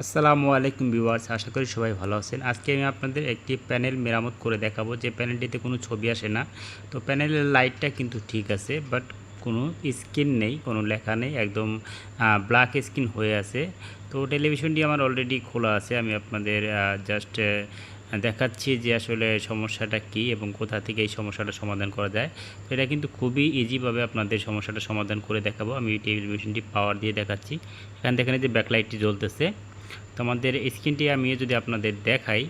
আসসালামু আলাইকুম ভিউয়ার্স, আশা করি সবাই ভালো আছেন। আজকে আমি আপনাদের একটি প্যানেল মেরামত করে দেখাবো যে প্যানেলটিতে কোনো ছবি আসে না। তো প্যানেলের লাইটটা কিন্তু ঠিক আছে, বাট কোনো স্ক্রিন নেই, কোনো লেখা নেই, একদম ব্ল্যাক স্ক্রিন হয়ে আছে। তো টেলিভিশনটি আমার অলরেডি খোলা আছে। আমি আপনাদের জাস্ট দেখাচ্ছি যে আসলে সমস্যাটা কি এবং কোথা থেকে এই সমস্যাটা সমাধান করা যায়। তো এটা কিন্তু খুবই ইজিভাবে আপনাদের সমস্যাটা সমাধান করে দেখাবো। আমি টেলিভিশনটি পাওয়ার দিয়ে দেখাচ্ছি। এখানে দেখেন যে ব্যাকলাইটটি জ্বলতেছে। তো আমাদের স্ক্রিনটি আমি যদি আপনাদের দেখাই,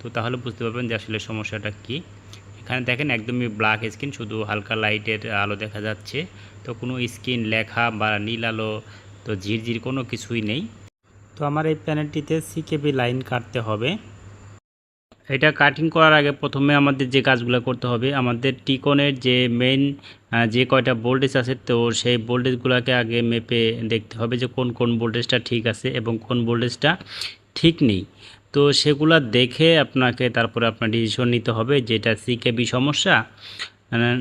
তো তাহলে বুঝতে পারবেন যে আসলে সমস্যাটা কি। এখানে দেখেন একদমই ব্ল্যাক স্ক্রিন, শুধু হালকা লাইটের আলো দেখা যাচ্ছে। তো কোনো স্ক্রিন, লেখা বা নীল আলো, তো ঝিরঝির কোনো কিছুই নেই। তো আমার এই প্যানেলটিতে সিকেবি লাইন কাটতে হবে। এটা কাটিং করার আগে প্রথমে আমাদের যে কাজগুলো করতে হবে, আমাদের টিকনের যে মেইন যে কয়টা ভোল্টেজ আছে, তো সেই ভোল্টেজগুলোকে আগে মেপে দেখতে হবে যে কোন কোন ভোল্টেজটা ঠিক আছে এবং কোন ভোল্টেজটা ঠিক নেই। তো সেগুলো দেখে আপনাকে তারপরে আপনার ডিসিশন নিতে হবে যে এটা সিকেবি সমস্যা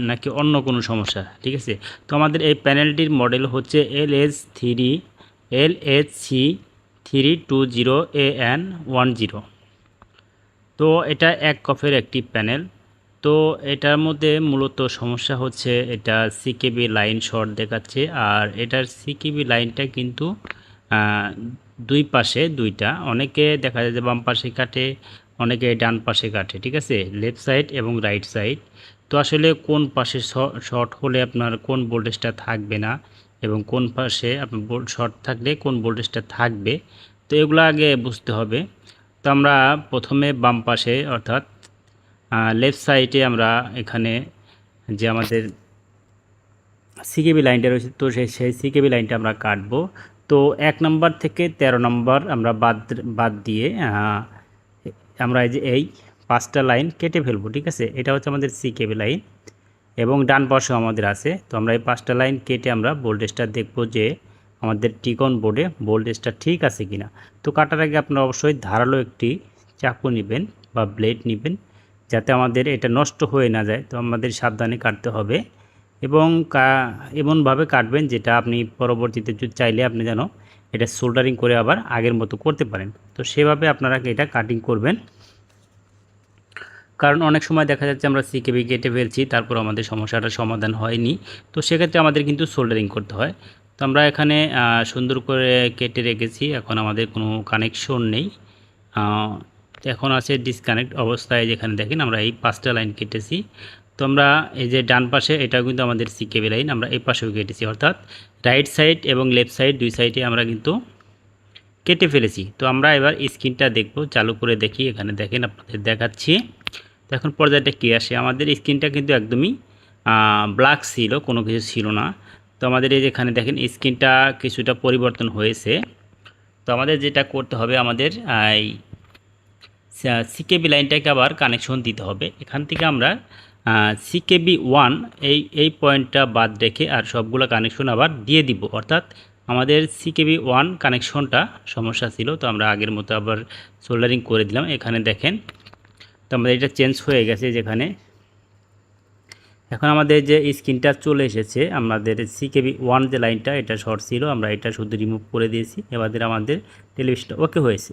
নাকি অন্য কোনো সমস্যা। ঠিক আছে। তো আমাদের এই প্যানেলটির মডেল হচ্ছে LHC320AN10। তো এটা এক কফের একটি প্যানেল। তো এটার মধ্যে মূলত সমস্যা হচ্ছে এটা সিকেবি লাইন শর্ট দেখাচ্ছে, আর এটার সিকেবি লাইনটা কিন্তু দুই পাশে দুইটা, অনেকে দেখা যায় যে বাম পাশে কাটে, অনেকে ডান পাশে কাটে। ঠিক আছে, লেফট সাইড এবং রাইট সাইড। তো আসলে কোন পাশে শর্ট হলে আপনার কোন ভোল্টেজটা থাকবে না এবং কোন পাশে আপনার শর্ট থাকলে কোন ভোল্টেজটা থাকবে, তো এগুলো আগে বুঝতে হবে। তো আমরা প্রথমে বাম পাশে অর্থাৎ লেফট সাইডে আমরা এখানে যে আমাদের সিকেবি লাইনটা রয়েছে, তো সেই সিকেবি লাইনটা আমরা কাটবো। তো 1 নম্বর থেকে 13 নম্বর আমরা বাদ দিয়ে আমরা এই 5টা লাইন কেটে ফেলবো। ঠিক আছে, এটা হচ্ছে আমাদের সিকেবি লাইন এবং ডান পাশেও আমাদের আছে। তো আমরা এই 5টা লাইন কেটে আমরা ভোল্টেজটা দেখব যে আমাদের টিকন বোর্ডে ভোল্টেজটা ঠিক আছে কিনা। তো কাটার আগে আপনারা অবশ্যই ধারালো একটি চাকু নেবেন বা ব্লেড নেবেন, যাতে আমাদের এটা নষ্ট হয়ে না যায়। তো আমাদের সাবধানে কাটতে হবে এবং এমনভাবে কাটবেন যেটা আপনি পরবর্তীতে চাইলে আপনি যেন এটা সোল্ডারিং করে আবার আগের মতো করতে পারেন। তো সেভাবে আপনারা এটা কাটিং করবেন, কারণ অনেক সময় দেখা যাচ্ছে আমরা সিকেবি কেটে ফেলছি, তারপর আমাদের সমস্যাটার সমাধান হয়নি। তো সেক্ষেত্রে আমাদের কিন্তু সোল্ডারিং করতে হয়। তো আমরা এখানে সুন্দর করে কেটে রেখেছি, এখন আমাদের কোনো কানেকশন নেই, এখন আছে ডিসকানেক্ট অবস্থায়। যেখানে দেখেন আমরা এই 5টা লাইন কেটেছি। তো আমরা এই যে ডান পাশে, এটাও কিন্তু আমাদের সিকেবি লাইন, আমরা এই পাশেও কেটেছি, অর্থাৎ রাইট সাইড এবং লেফট সাইড দুই সাইডে আমরা কিন্তু কেটে ফেলেছি। তো আমরা এবার স্ক্রিনটা দেখব, চালু করে দেখি। এখানে দেখেন আপনাদের দেখাচ্ছি। তো এখন পর্যায়টা কী আসে, আমাদের স্ক্রিনটা কিন্তু একদমই ব্ল্যাক ছিল, কোনো কিছু ছিল না। তো আমাদের এই যেখানে দেখেন স্ক্রিনটা কিছুটা পরিবর্তন হয়েছে। তো আমাদের যেটা করতে হবে, আমাদের এই সিকেবি লাইনটাকে আবার কানেকশন দিতে হবে। এখান থেকে আমরা CKB1 এই পয়েন্টটা বাদ রেখে আর সবগুলো কানেকশন আবার দিয়ে দিব, অর্থাৎ আমাদের CKB1 কানেকশনটা সমস্যা ছিল। তো আমরা আগের মতো আবার সোল্ডারিং করে দিলাম। এখানে দেখেন, তো আমাদের এটা চেঞ্জ হয়ে গেছে। যেখানে এখন আমাদের যে স্ক্রিনটা চলে এসেছে, আমাদের CKB1 যে লাইনটা, এটা শর্ট ছিল, আমরা এটা শুধু রিমুভ করে দিয়েছি। এবার আমাদের টেলিভিশনটা ওকে হয়েছে।